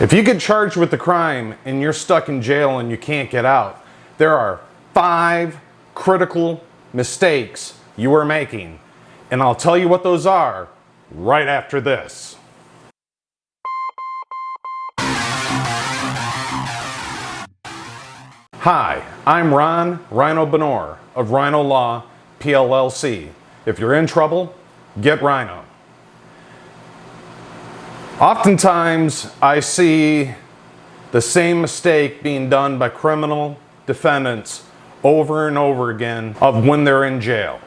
If you get charged with a crime and you're stuck in jail and you can't get out, there are 5 critical mistakes you are making. And I'll tell you what those are right after this. Hi, I'm Ryno Benore of Ryno Law, PLLC. If you're in trouble, get Ryno. Oftentimes, I see the same mistake being done by criminal defendants over and over again of when they're in jail.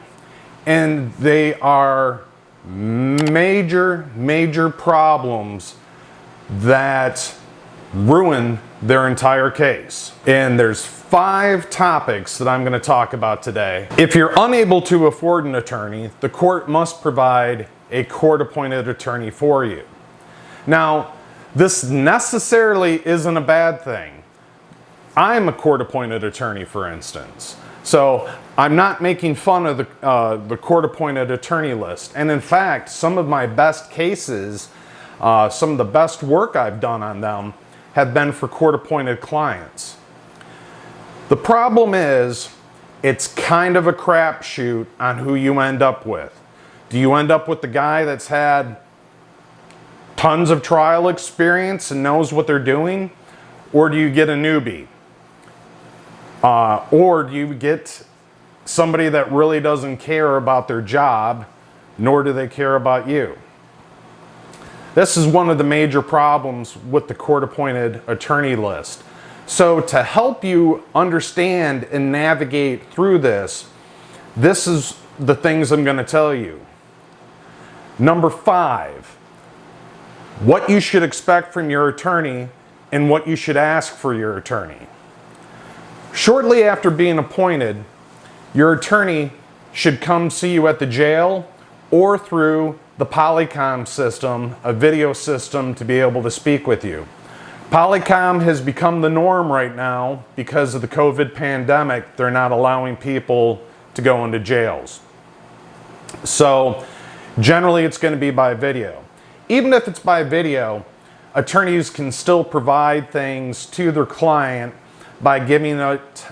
And they are major problems that ruin their entire case. And there's 5 topics that I'm going to talk about today. If you're unable to afford an attorney, the court must provide a court-appointed attorney for you. Now, this necessarily isn't a bad thing. I'm a court-appointed attorney, for instance. So I'm not making fun of the court-appointed attorney list. And in fact, some of my best cases, some of the best work I've done on them have been for court-appointed clients. The problem is, it's kind of a crapshoot on who you end up with. Do you end up with the guy that's had tons of trial experience and knows what they're doing? Or do you get a newbie? Or do you get somebody that really doesn't care about their job, nor do they care about you? This is one of the major problems with the court-appointed attorney list. So to help you understand and navigate through this is the things I'm going to tell you. Number 5. What you should expect from your attorney and what you should ask for your attorney. Shortly after being appointed, your attorney should come see you at the jail or through the Polycom system, a video system to be able to speak with you. Polycom has become the norm right now because of the COVID pandemic. They're not allowing people to go into jails. So generally it's going to be by video. Even if it's by video, attorneys can still provide things to their client by giving it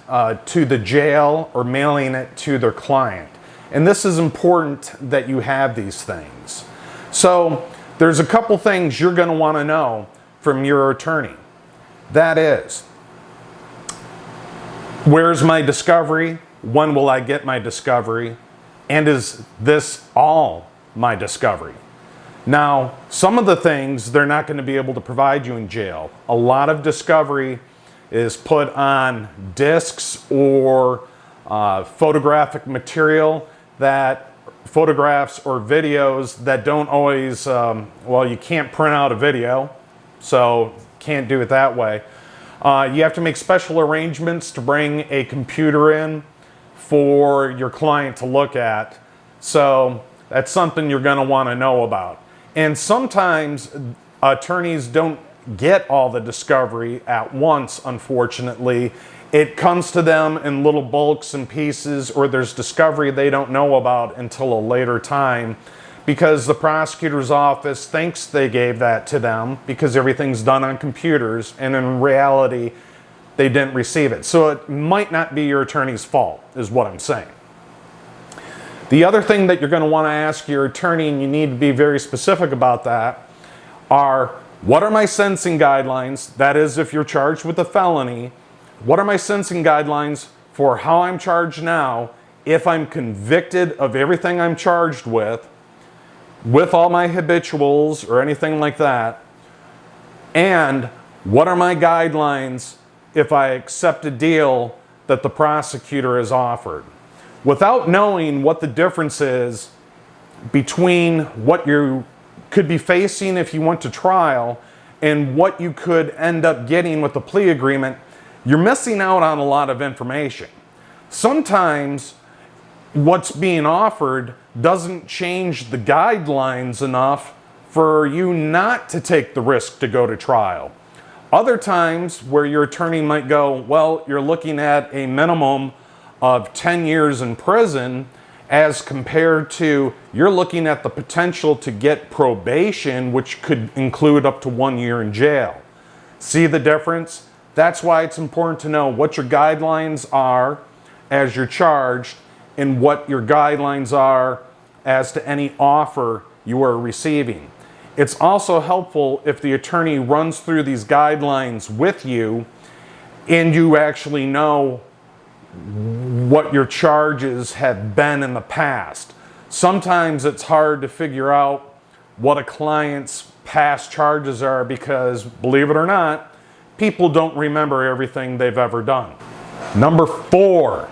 to the jail or mailing it to their client. And this is important that you have these things. So there's a couple things you're going to want to know from your attorney. That is, where's my discovery? When will I get my discovery? And is this all my discovery? Now, some of the things they're not going to be able to provide you in jail. A lot of discovery is put on discs or photographic material, that photographs or videos that don't always, well, you can't print out a video, so can't do it that way. You have to make special arrangements to bring a computer in for your client to look at. So that's something you're going to want to know about. And sometimes attorneys don't get all the discovery at once, unfortunately. It comes to them in little bulks and pieces, or there's discovery they don't know about until a later time because the prosecutor's office thinks they gave that to them because everything's done on computers, and in reality, they didn't receive it. So it might not be your attorney's fault, is what I'm saying. The other thing that you're going to want to ask your attorney, and you need to be very specific about that, are what are my sentencing guidelines? That is, if you're charged with a felony, what are my sentencing guidelines for how I'm charged now if I'm convicted of everything I'm charged with all my habituals or anything like that? And what are my guidelines if I accept a deal that the prosecutor has offered? Without knowing what the difference is between what you could be facing if you went to trial and what you could end up getting with the plea agreement, you're missing out on a lot of information. Sometimes what's being offered doesn't change the guidelines enough for you not to take the risk to go to trial. Other times where your attorney might go, well, you're looking at a minimum of 10 years in prison as compared to you're looking at the potential to get probation, which could include up to 1 year in jail. See the difference? That's why it's important to know what your guidelines are as you're charged and what your guidelines are as to any offer you are receiving. It's also helpful if the attorney runs through these guidelines with you and you actually know what your charges have been in the past. Sometimes it's hard to figure out what a client's past charges are because, believe it or not, people don't remember everything they've ever done. Number four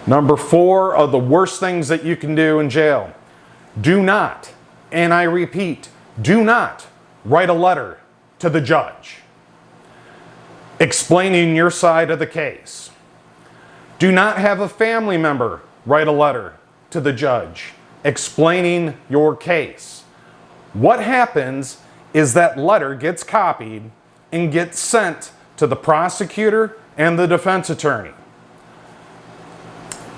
of the worst things that you can do in jail. Do not, and I repeat, do not write a letter to the judge explaining your side of the case. Do not have a family member write a letter to the judge explaining your case. What happens is that letter gets copied and gets sent to the prosecutor and the defense attorney.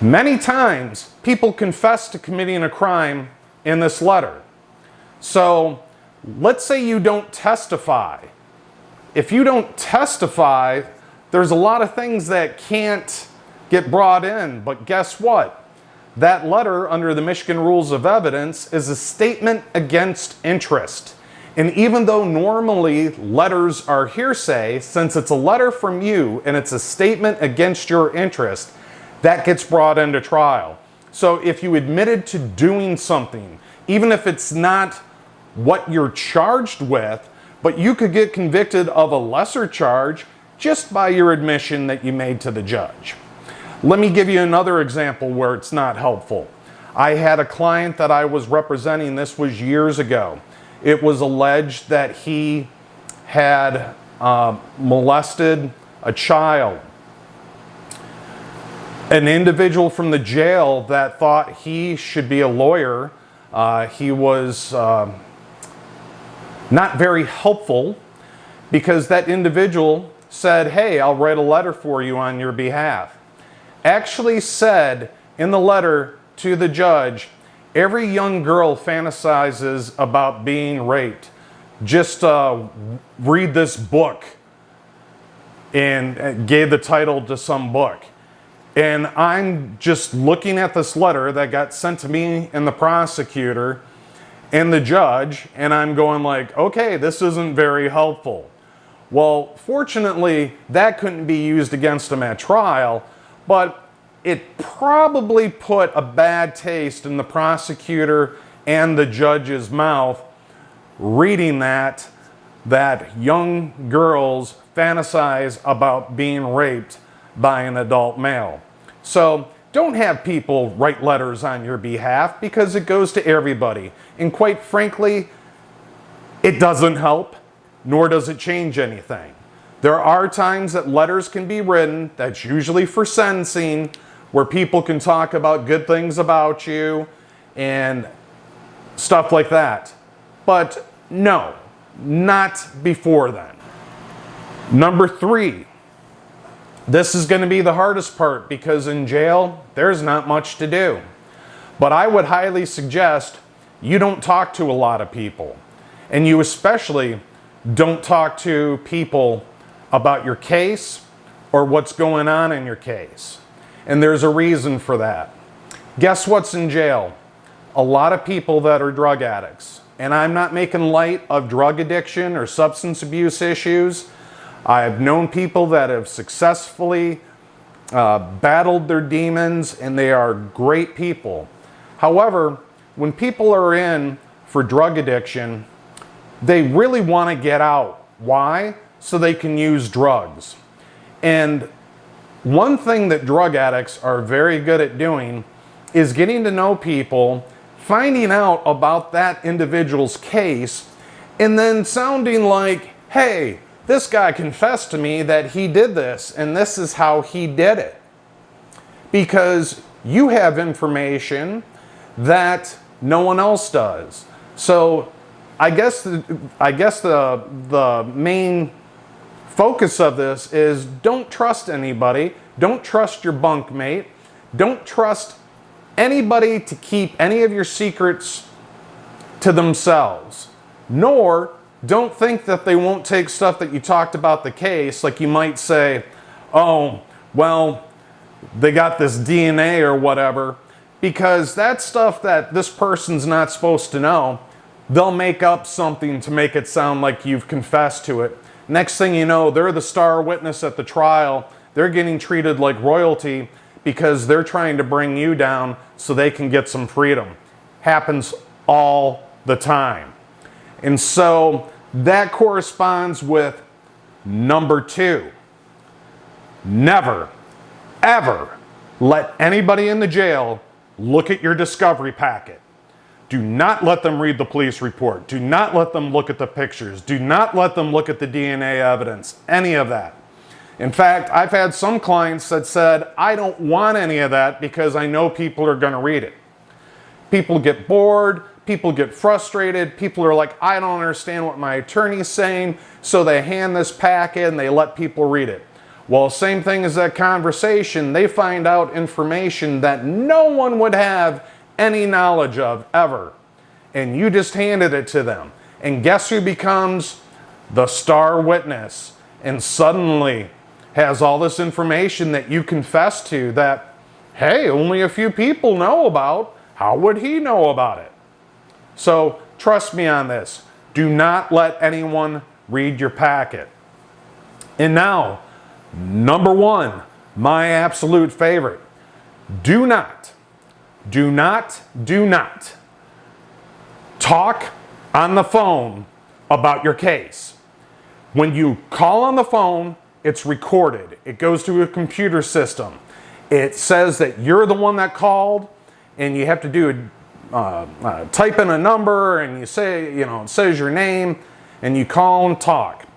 Many times, people confess to committing a crime in this letter. So, let's say you don't testify. If you don't testify, there's a lot of things that can't get brought in, but guess what? That letter under the Michigan Rules of Evidence is a statement against interest. And even though normally letters are hearsay, since it's a letter from you and it's a statement against your interest, that gets brought into trial. So if you admitted to doing something, even if it's not what you're charged with, but you could get convicted of a lesser charge just by your admission that you made to the judge. Let me give you another example where it's not helpful. I had a client that I was representing, this was years ago. It was alleged that he had molested a child. An individual from the jail that thought he should be a lawyer, he was not very helpful because that individual said, hey, I'll write a letter for you on your behalf. Actually said in the letter to the judge, every young girl fantasizes about being raped. Just read this book, and gave the title to some book. And I'm just looking at this letter that got sent to me and the prosecutor and the judge, and I'm going like, okay, this isn't very helpful. Well, fortunately, that couldn't be used against him at trial, but it probably put a bad taste in the prosecutor and the judge's mouth reading that young girls fantasize about being raped by an adult male. So don't have people write letters on your behalf because it goes to everybody. And quite frankly, it doesn't help, nor does it change anything. There are times that letters can be written, that's usually for sentencing, where people can talk about good things about you and stuff like that. But no, not before then. Number 3. This is going to be the hardest part because in jail, there's not much to do. But I would highly suggest you don't talk to a lot of people. And you especially don't talk to people about your case or what's going on in your case. And there's a reason for that. Guess what's in jail? A lot of people that are drug addicts. And I'm not making light of drug addiction or substance abuse issues. I've known people that have successfully battled their demons, and they are great people. However, when people are in for drug addiction, they really want to get out. Why? So they can use drugs. And one thing that drug addicts are very good at doing is getting to know people, finding out about that individual's case, and then sounding like, hey, this guy confessed to me that he did this, and this is how he did it. Because you have information that no one else does. So I guess the main focus of this is don't trust anybody. Don't trust your bunkmate. Don't trust anybody to keep any of your secrets to themselves. Nor don't think that they won't take stuff that you talked about the case. Like you might say, oh, well, they got this DNA or whatever, because that's stuff that this person's not supposed to know. They'll make up something to make it sound like you've confessed to it. Next thing you know, they're the star witness at the trial. They're getting treated like royalty because they're trying to bring you down so they can get some freedom. Happens all the time. And so that corresponds with number 2. Never, ever let anybody in the jail look at your discovery packet. Do not let them read the police report. Do not let them look at the pictures. Do not let them look at the DNA evidence, any of that. In fact, I've had some clients that said, I don't want any of that because I know people are going to read it. People get bored. People get frustrated. People are like, I don't understand what my attorney's saying. So they hand this packet and they let people read it. Well, same thing as that conversation. They find out information that no one would have any knowledge of ever. And you just handed it to them. And guess who becomes the star witness and suddenly has all this information that you confessed to that, hey, only a few people know about. How would he know about it? So trust me on this. Do not let anyone read your packet. And now, number 1, my absolute favorite. Do not talk on the phone about your case. When you call on the phone, it's recorded. It goes to a computer system. It says that you're the one that called, and you have to do type in a number, and you say, it says your name, and you call and talk.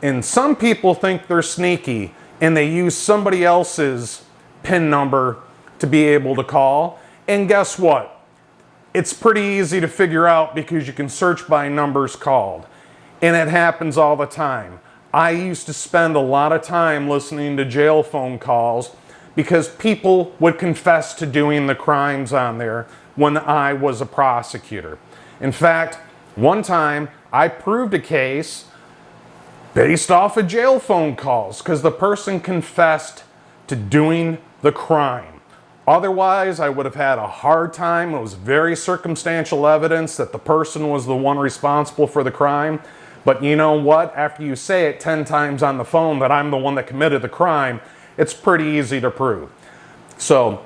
And some people think they're sneaky, and they use somebody else's PIN number to be able to call. And guess what? It's pretty easy to figure out because you can search by numbers called. And it happens all the time. I used to spend a lot of time listening to jail phone calls because people would confess to doing the crimes on there when I was a prosecutor. In fact, one time I proved a case based off of jail phone calls because the person confessed to doing the crime. Otherwise, I would have had a hard time. It was very circumstantial evidence that the person was the one responsible for the crime. But you know what? After you say it 10 times on the phone that I'm the one that committed the crime, it's pretty easy to prove. So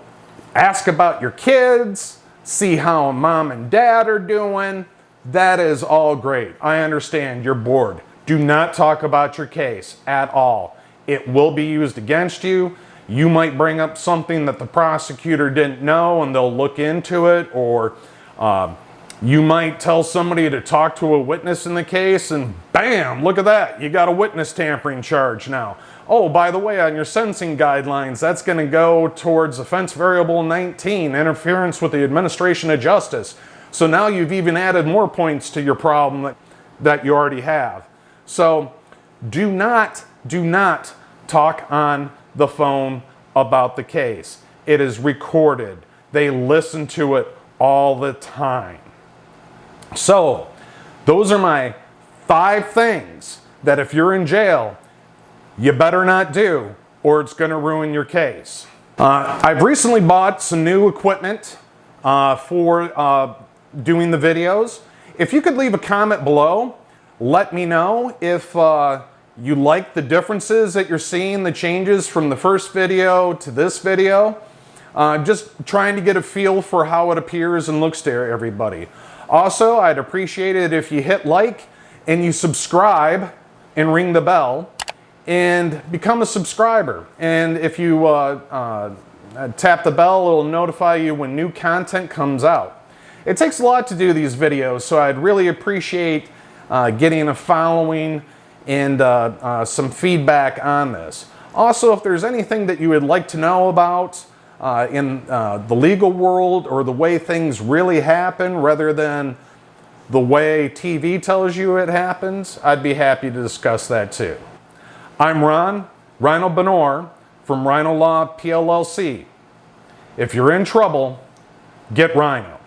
ask about your kids, see how mom and dad are doing. That is all great. I understand you're bored. Do not talk about your case at all. It will be used against you. You might bring up something that the prosecutor didn't know and they'll look into it, or you might tell somebody to talk to a witness in the case and bam, look at that, you got a witness tampering charge now. Oh, by the way, on your sentencing guidelines, that's going to go towards offense variable 19, interference with the administration of justice. So now you've even added more points to your problem that you already have. So do not talk on the phone about the case. It is recorded. They listen to it all the time. So those are my 5 things that if you're in jail, you better not do, or it's going to ruin your case. I've recently bought some new equipment for doing the videos. If you could leave a comment below, let me know if you like the differences that you're seeing, the changes from the first video to this video. Just trying to get a feel for how it appears and looks to everybody. Also, I'd appreciate it if you hit like and you subscribe and ring the bell and become a subscriber. And if you tap the bell, it'll notify you when new content comes out. It takes a lot to do these videos, so I'd really appreciate getting a following and some feedback on this. Also, if there's anything that you would like to know about in the legal world, or the way things really happen rather than the way TV tells you it happens, I'd be happy to discuss that too. I'm Ryno Benore from Ryno Law PLLC. If you're in trouble, get Ryno.